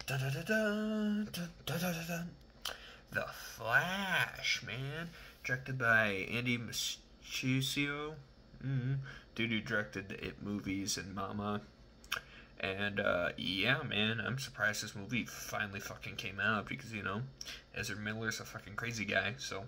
Da, da, da, da, da, da, da, da. The Flash, man. Directed by Andy Muschietti. Dude who directed the It movies and Mama. And, yeah, man, I'm surprised this movie finally fucking came out because, Ezra Miller's a fucking crazy guy, so.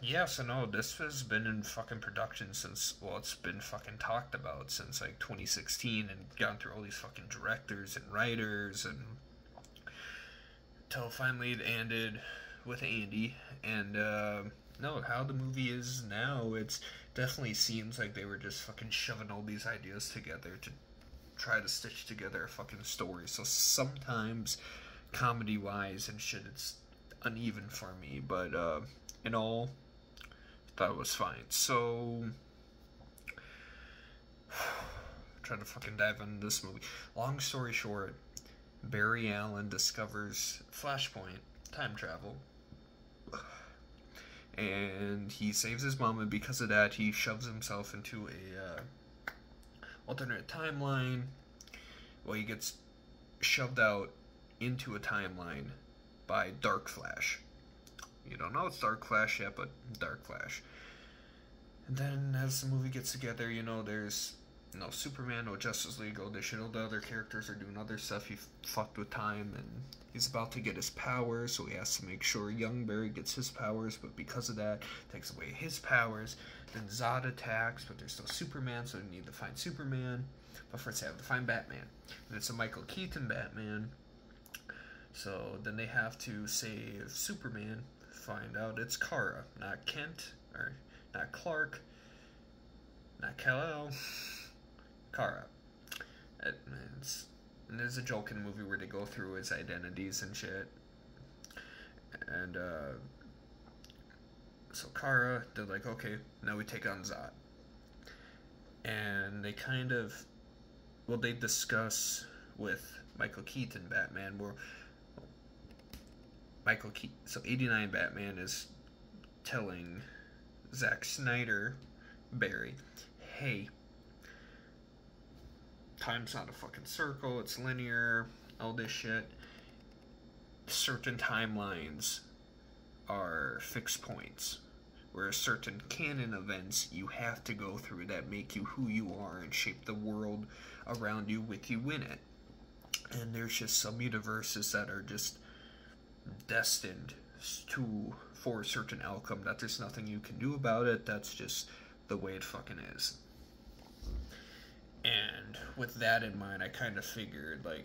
Yeah, so no, this has been in fucking production since, well, it's been fucking talked about since, like, 2016 and gone through all these fucking directors and writers and till finally it ended with Andy. And, no, how the movie is now, it's definitely seems like they were just fucking shoving all these ideas together to try to stitch together a fucking story. So sometimes, comedy-wise and shit, it's uneven for me, but, in all, I thought it was fine. So, trying to fucking dive into this movie. Long story short, Barry Allen discovers Flashpoint, time travel, and he saves his mom, and because of that, he shoves himself into a alternate timeline. Well, he gets shoved out into a timeline by Dark Flash. You don't know it's Dark Flash yet, but Dark Flash. And then as the movie gets together, there's no Superman, no Justice League, all this shit. All the other characters are doing other stuff. He fucked with time, and he's about to get his powers, so he has to make sure young Barry gets his powers, but because of that, takes away his powers. Then Zod attacks, but there's no Superman, so they need to find Superman. But first they have to find Batman. And it's a Michael Keaton Batman. So then they have to save Superman, find out it's Kara, not Kent, or not Clark, not Kal-El, Kara. And there's a joke in the movie where they go through his identities and shit. And, so Kara, they're like, okay, now we take on Zod. And they kind of, well, they discuss with Michael Keaton Batman, where so 89 Batman is telling Zack Snyder, Barry, hey, time's not a fucking circle, it's linear, all this shit. Certain timelines are fixed points, whereas certain canon events you have to go through that make you who you are and shape the world around you with you in it. And there's just some universes that are just destined for a certain outcome, that there's nothing you can do about it, that's just the way it fucking is. And with that in mind, I kind of figured, like,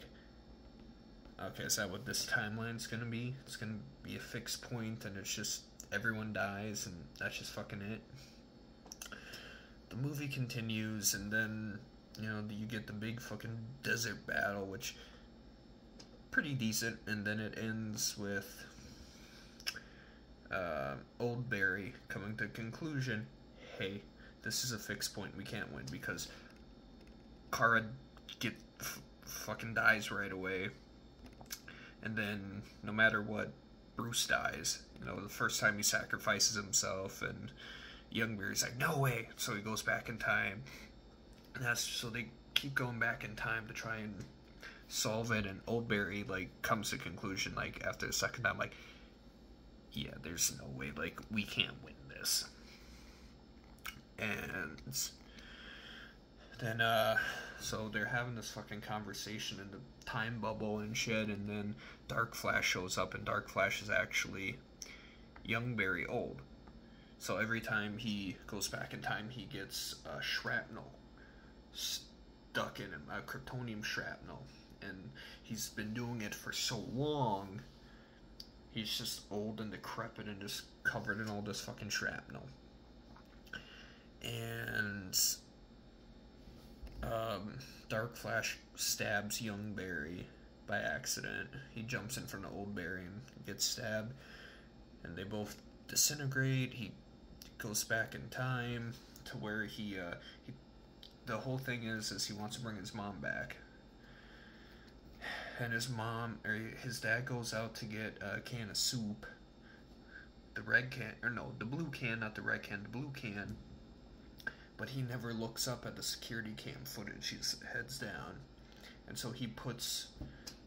okay, is that what this timeline's gonna be? It's gonna be a fixed point, and it's just everyone dies, and that's just fucking it. The movie continues, and then, you get the big fucking desert battle, which pretty decent, and then it ends with old Barry coming to the conclusion, hey, this is a fixed point, we can't win, because Kara fucking dies right away, and then no matter what, Bruce dies. The first time he sacrifices himself, and young Barry's like, no way, so he goes back in time, and so they keep going back in time to try and solve it, and old Barry, like, comes to conclusion, like, after the second time, like, yeah, there's no way, like, we can't win this. And then, so they're having this fucking conversation in the time bubble and shit, and then Dark Flash shows up, and Dark Flash is actually young Barry old. So every time he goes back in time, he gets shrapnel stuck in him, kryptonium shrapnel. And he's been doing it for so long, he's just old and decrepit and just covered in all this fucking shrapnel. And Dark Flash stabs young Barry by accident. He jumps in front of old Barry and gets stabbed, and they both disintegrate. He goes back in time to where he the whole thing is he wants to bring his mom back. And his dad goes out to get a can of soup. The red can, or no, the blue can, not the red can, the blue can. But he never looks up at the security cam footage. He heads down. And so he puts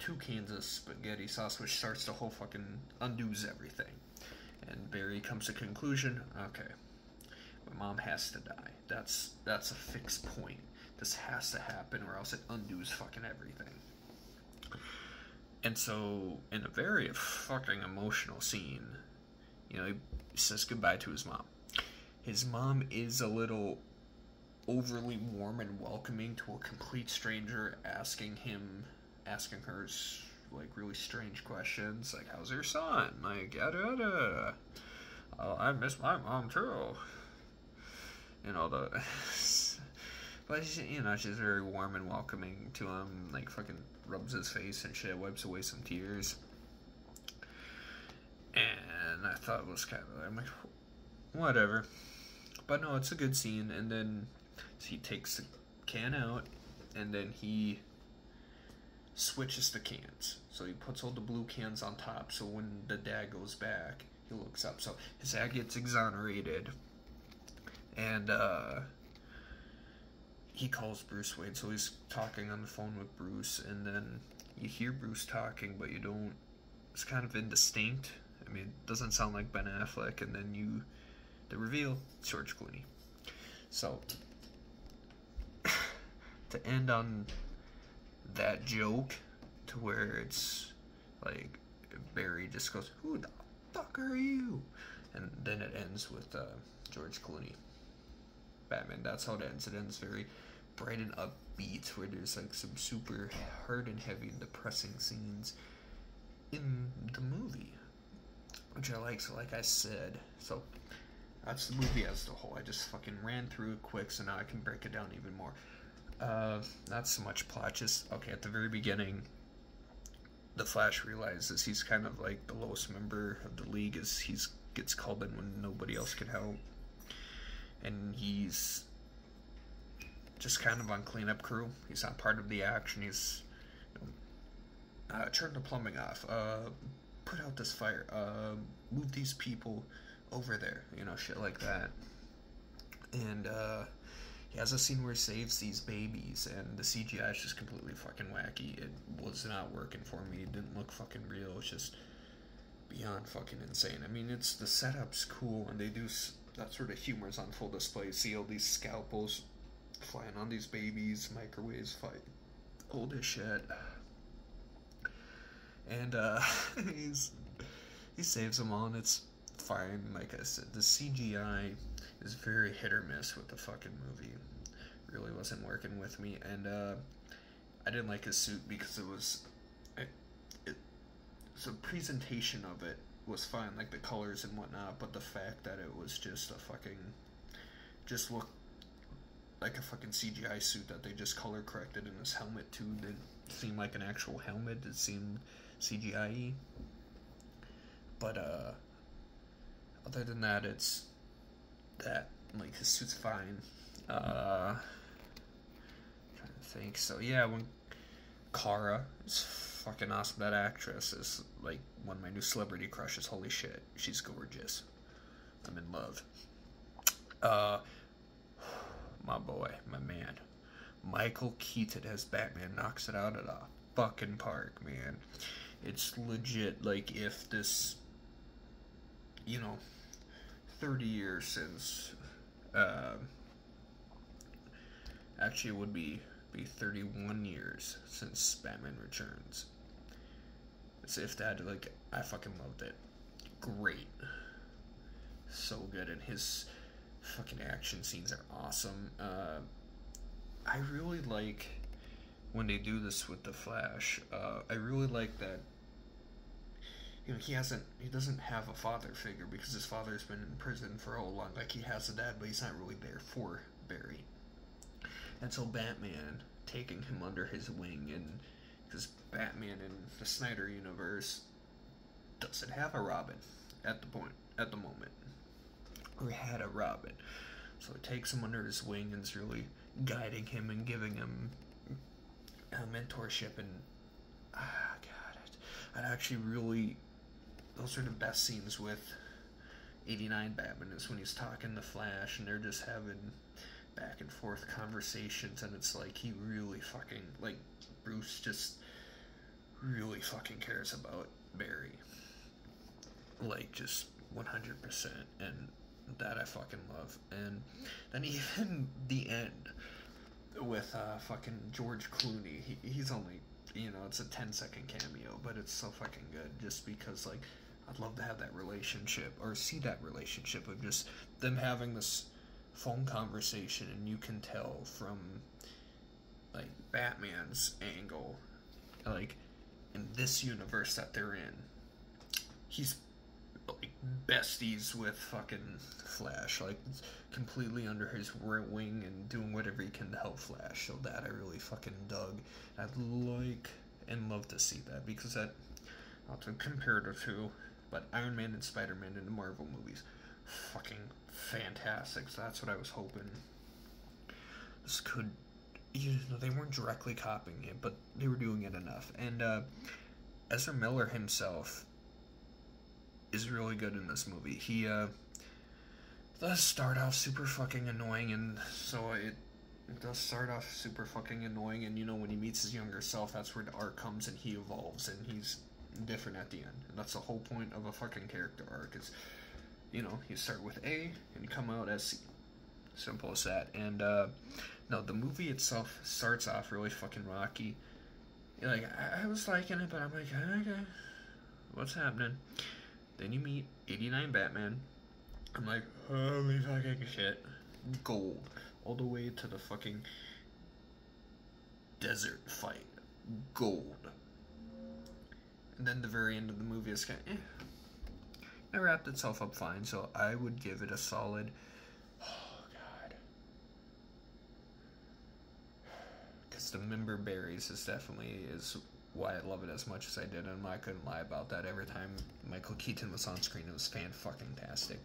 2 cans of spaghetti sauce, which starts to whole fucking undoes everything. And Barry comes to conclusion, okay, my mom has to die. That's a fixed point. This has to happen or else it undoes fucking everything. And so, in a very fucking emotional scene, you know, he says goodbye to his mom. His mom is a little overly warm and welcoming to a complete stranger, asking her like really strange questions, like, how's your son? Like, yada. Oh, I miss my mom too. You know, but she's very warm and welcoming to him, like fucking rubs his face and shit, wipes away some tears. And I thought it was kind of, I'm like, whatever. But no, it's a good scene. And then he takes the can out, and then he switches the cans. So he puts all the blue cans on top, so when the dad goes back, he looks up. So his dad gets exonerated, and he calls Bruce Wayne. So he's talking on the phone with Bruce, and then you hear Bruce talking, but you don't, it's kind of indistinct. I mean, it doesn't sound like Ben Affleck, and then the reveal, George Clooney. So, to end on that joke, to where it's like Barry just goes, "Who the fuck are you?" And then it ends with George Clooney, Batman. That's how it ends. It ends very bright and upbeat, where there's like some super hard and heavy and depressing scenes in the movie, which I like. So like I said, so that's the movie as a whole. I just fucking ran through it quick, so now I can break it down even more. Not so much plot, just, okay, at the very beginning, the Flash realizes he's kind of like the lowest member of the league, as he gets called in when nobody else can help, and he's just kind of on cleanup crew. He's not part of the action. He's, turn the plumbing off, put out this fire, move these people over there, shit like that. And he has a scene where he saves these babies, and the CGI is just completely fucking wacky. It was not working for me. It didn't look fucking real. It's just beyond fucking insane. I mean, the setup's cool, and they do that sort of humor's on full display. You see all these scalpels flying on these babies, microwaves fight, old as shit. And he saves them all, and it's fine. Like I said, the CGI is very hit or miss with the fucking movie. Really wasn't working with me, and I didn't like his suit because the presentation of it was fine, like the colors and whatnot, but the fact that it was just looked like a fucking CGI suit that they just color corrected, in his helmet too didn't seem like an actual helmet. It seemed CGI-y. But other than that, it's that, like, his suit's fine. Trying to think. So yeah, when Kara is fucking awesome. That actress is like one of my new celebrity crushes. Holy shit, she's gorgeous. I'm in love. My boy, my man, Michael Keaton as Batman knocks it out of the fucking park, man. It's legit. Like, if this, 30 years since, actually it would be 31 years since Batman Returns. As if that, like, I fucking loved it. Great. So good, and his fucking action scenes are awesome. I really like when they do this with the Flash. I really like that, he doesn't have a father figure, because his father's been in prison for a long. Like, he has a dad, but he's not really there for Barry. And so Batman taking him under his wing, and because Batman in the Snyder universe doesn't have a Robin at the moment, or had a Robin. So it takes him under his wing and is really guiding him and giving him mentorship. And I'd actually really, those are the best scenes with 89 Batman, is when he's talking to Flash and they're just having back and forth conversations, and it's like he really fucking, like, Bruce just really fucking cares about Barry, like, just 100%, and that I fucking love. And then even the end with fucking George Clooney, he's only, you know, it's a 10-second cameo, but it's so fucking good, just because, like, I'd love to have that relationship, or see that relationship of just them having this phone conversation, and you can tell from, like, Batman's angle, like, in this universe that they're in, he's, like, besties with fucking Flash, like, completely under his wing and doing whatever he can to help Flash. So that I really fucking dug. I'd like and love to see that, because that, not to compare the two, but Iron Man and Spider-Man in the Marvel movies, fucking fantastic. So that's what I was hoping this could, you know, they weren't directly copying it, but they were doing it enough. And Ezra Miller himself is really good in this movie. He does start off super fucking annoying, and so it does start off super fucking annoying, and, you know, when he meets his younger self, that's where the arc comes, and he evolves, and he's different at the end. And that's the whole point of a fucking character arc, is, you know, you start with A, and you come out as C. Simple as that. And, no, the movie itself starts off really fucking rocky. Like, I was liking it, but I'm like, okay, what's happening? Then you meet 89 Batman. I'm like, holy fucking shit. Gold. All the way to the fucking desert fight. Gold. And then the very end of the movie is kind of, It wrapped itself up fine, so I would give it a solid, oh god. Because the member berries is definitely why I love it as much as I did, and I couldn't lie about that. Every time Michael Keaton was on screen, it was fan-fucking-tastic.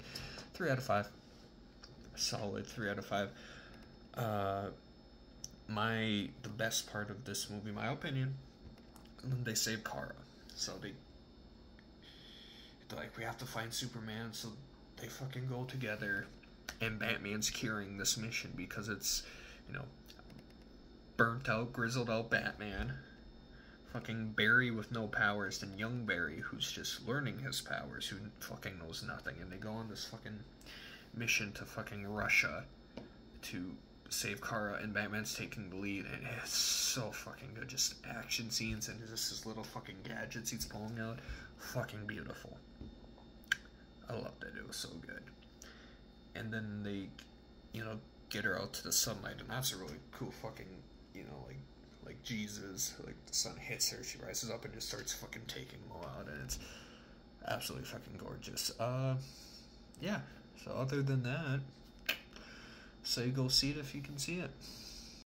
3 out of 5. Solid 3 out of 5. The best part of this movie, my opinion, they save Kara. So they're like, we have to find Superman, so they fucking go together, and Batman's carrying this mission because it's, you know, burnt out, grizzled out Batman, fucking Barry with no powers, and young Barry who's just learning his powers, who fucking knows nothing, and they go on this fucking mission to fucking Russia to save Kara, and Batman's taking the lead, and it's so fucking good. Just action scenes, and just his little fucking gadgets he's pulling out, fucking beautiful. I loved it. It was so good. And then they, you know, get her out to the sunlight, and that's a really cool fucking, you know, like Jesus, like the sun hits her, she rises up and just starts fucking taking them all out, and it's absolutely fucking gorgeous. Yeah. So other than that, say go see it if you can see it.